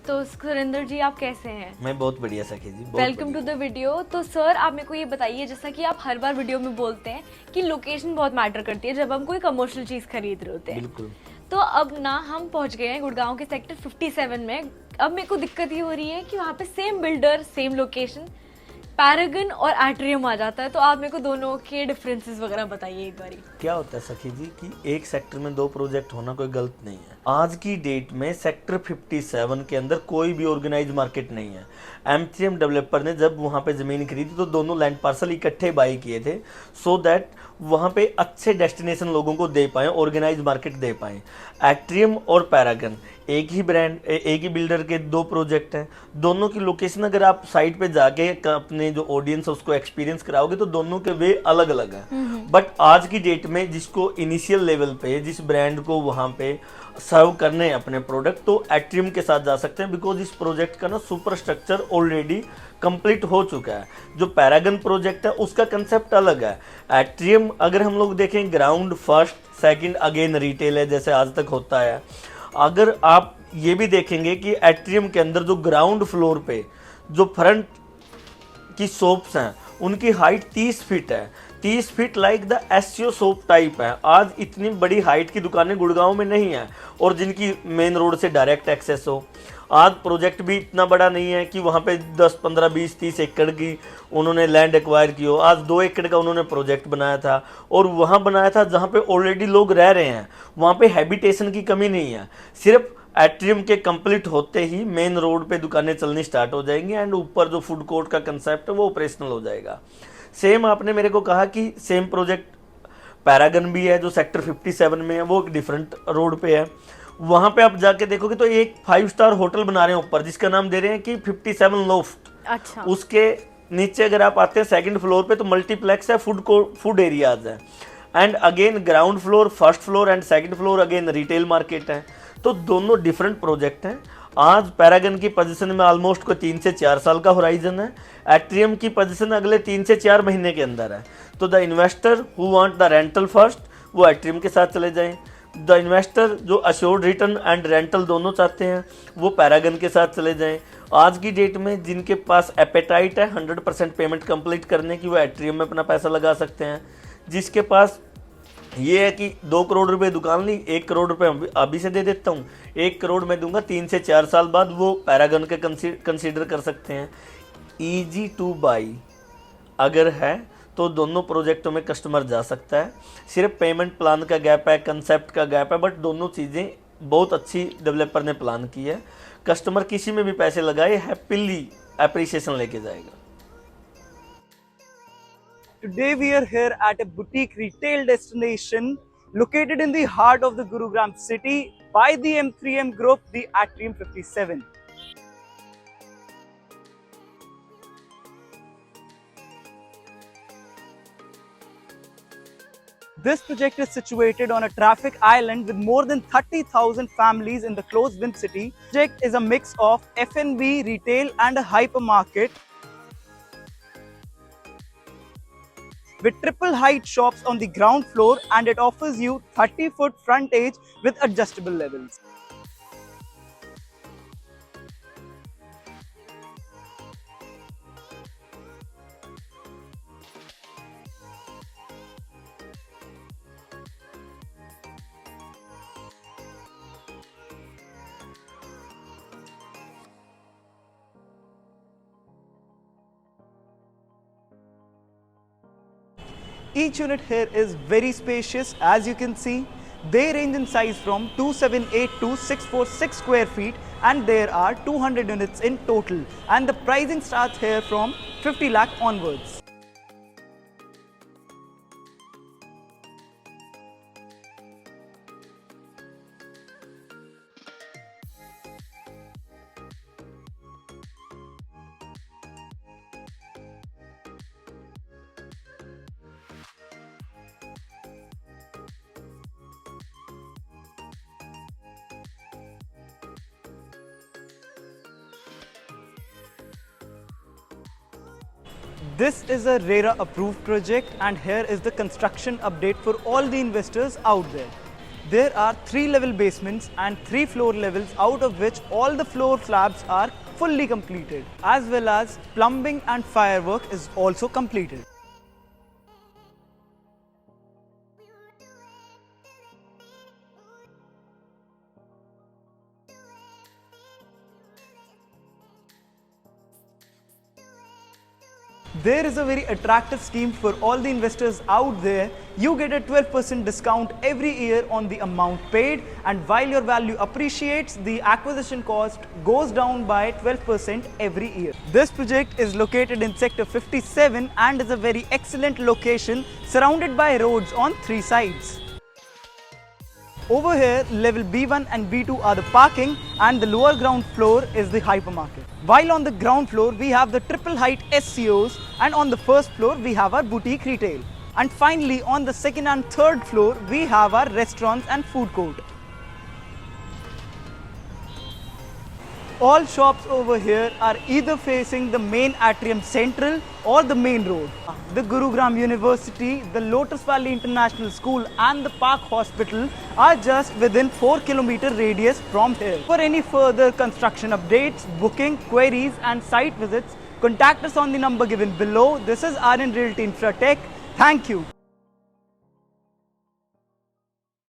तो सुरेंद्र जी आप कैसे हैं? मैं बहुत बढ़िया सखी जी, वेलकम टू द वीडियो। तो सर आप मेरे को ये बताइए, जैसा कि आप हर बार वीडियो में बोलते हैं कि लोकेशन बहुत मैटर करती है जब हम कोई कमर्शियल चीज़ खरीद रहे होते हैं। बिल्कुल। तो अब ना हम पहुंच गए हैं गुड़गांव के सेक्टर 57 में। अब मेरे को दिक्कत ये हो रही है कि वहाँ पे same builder same location paragon और एट्रियम आ जाता है। तो आप मेरे को दोनों के डिफरेंसेस वगैरह बताइए एक बारी। क्या होता है सखी जी कि एक सेक्टर में 2 प्रोजेक्ट होना कोई गलत नहीं है। आज की डेट में सेक्टर 57 के अंदर कोई भी ऑर्गेनाइज मार्केट नहीं है। एमसीएम डेवलपर ने जब वहाँ पे ज़मीन खरीदी तो दोनों लैंड पार्सल इकट्ठे बाई किए थे, सो दैट वहाँ पे अच्छे डेस्टिनेशन लोगों को दे पाएँ, ऑर्गेनाइज मार्केट दे पाएँ। एट्रियम और पैरागन एक ही ब्रांड, एक ही बिल्डर के 2 प्रोजेक्ट हैं। दोनों की लोकेशन अगर आप साइट पे जाके अपने जो ऑडियंस है उसको एक्सपीरियंस कराओगे तो दोनों के वे अलग अलग हैं। बट आज की डेट में जिसको इनिशियल लेवल पे जिस ब्रांड को वहाँ पे सर्व करने हैं अपने प्रोडक्ट, तो एट्रियम के साथ जा सकते हैं, बिकॉज इस प्रोजेक्ट का ना सुपर स्ट्रक्चर ऑलरेडी कंप्लीट हो चुका है। जो पैरागन प्रोजेक्ट है उसका कंसेप्ट अलग है। एट्रियम अगर हम लोग देखें, ground first second again retail है जैसे आज तक होता है। अगर आप ये भी देखेंगे कि एट्रियम के अंदर जो ग्राउंड फ्लोर पे जो फ्रंट की शॉप्स हैं उनकी हाइट 30 फीट है। 30 feet like the SCO shop type है। आज इतनी बड़ी हाइट की दुकानें गुड़गांव में नहीं है और जिनकी मेन रोड से डायरेक्ट एक्सेस हो। आज प्रोजेक्ट भी इतना बड़ा नहीं है कि वहाँ पे 10, 15, 20, 30 एकड़ की उन्होंने लैंड एक्वायर की हो। आज 2 एकड़ का उन्होंने प्रोजेक्ट बनाया था और वहाँ बनाया था जहाँ पे ऑलरेडी लोग रह रहे हैं। वहाँ पे हैबिटेशन की कमी नहीं है। सिर्फ एट्रियम के कंप्लीट होते ही मेन रोड पे दुकानें चलनी स्टार्ट हो जाएंगी एंड ऊपर जो फूड कोर्ट का कंसेप्ट है वो ऑपरेशनल हो जाएगा। सेम आपने मेरे को कहा कि सेम प्रोजेक्ट पैरागन भी है जो सेक्टर 57 में है, वो एक डिफरेंट रोड पे है। वहाँ पे आप जाके देखोगे तो एक 5 स्टार होटल बना रहे हैं ऊपर, जिसका नाम दे रहे हैं कि 57 लोफ्ट। अच्छा। उसके नीचे अगर आप आते हैं सेकंड फ्लोर पे तो मल्टीप्लेक्स है, फूड एरियाज है। And again ground floor, first floor and second floor again retail market है। तो दोनों डिफरेंट प्रोजेक्ट हैं। आज पैरागन की पोजीशन में ऑलमोस्ट कोई 3 से 4 साल का होराइजन है। एट्रियम की पोजीशन अगले 3 से 4 महीने के अंदर है। तो the investor who want the rental first वो एट्रियम के साथ चले जाएं। द इन्वेस्टर जो अश्योर्ड रिटर्न एंड रेंटल दोनों चाहते हैं वो पैरागन के साथ चले जाएं। आज की डेट में जिनके पास एपेटाइट है 100% पेमेंट कंप्लीट करने की, वो एट्रियम में अपना पैसा लगा सकते हैं। जिसके पास ये है कि 2 करोड़ रुपए दुकान ली, 1 करोड़ रुपए अभी से दे देता हूँ, 1 करोड़ में दूंगा 3 से 4 साल बाद, वो पैरागन के कंसीडर कर सकते हैं। ईजी टू बाई अगर है तो दोनों प्रोजेक्टों में कस्टमर जा सकता है। सिर्फ पेमेंट प्लान का गैप है, कंसेप्ट का गैप है, बट दोनों चीज़ें बहुत अच्छी डेवलपर ने प्लान की है। कस्टमर किसी में भी पैसे लगाए हैप्पीली एप्रिसिएशन लेके जाएगा। Today we are here at a boutique retail destination located in the heart of the Gurugram city by the M3M Group, the Atrium 57. This project is situated on a traffic island with more than 30,000 families in the close wind city. The project is a mix of F&B, retail and a hypermarket, with triple height shops on the ground floor, and it offers you 30-foot frontage with adjustable levels. Each unit here is very spacious. As you can see, they range in size from 278 to 646 square feet, and there are 200 units in total, and the pricing starts here from 50 lakh onwards. This is a RERA approved project, and here is the construction update for all the investors out there. There are 3-level basements and 3 floor levels, out of which all the floor slabs are fully completed, as well as plumbing and firework is also completed. There is a very attractive scheme for all the investors out there. You get a 12% discount every year on the amount paid, and while your value appreciates, the acquisition cost goes down by 12% every year. This project is located in Sector 57 and is a very excellent location surrounded by roads on 3 sides. Over here, level B1 and B2 are the parking, and the lower ground floor is the hypermarket. While on the ground floor, we have the triple height SCOs, and on the first floor, we have our boutique retail. And finally, on the second and third floor, we have our restaurants and food court. All shops over here are either facing the main atrium central or the main road. The Gurugram University, the Lotus Valley International School and the Park Hospital are just within 4-kilometer radius from here. For any further construction updates, booking, queries and site visits, contact us on the number given below. This is RN Realty Infratech. Thank you.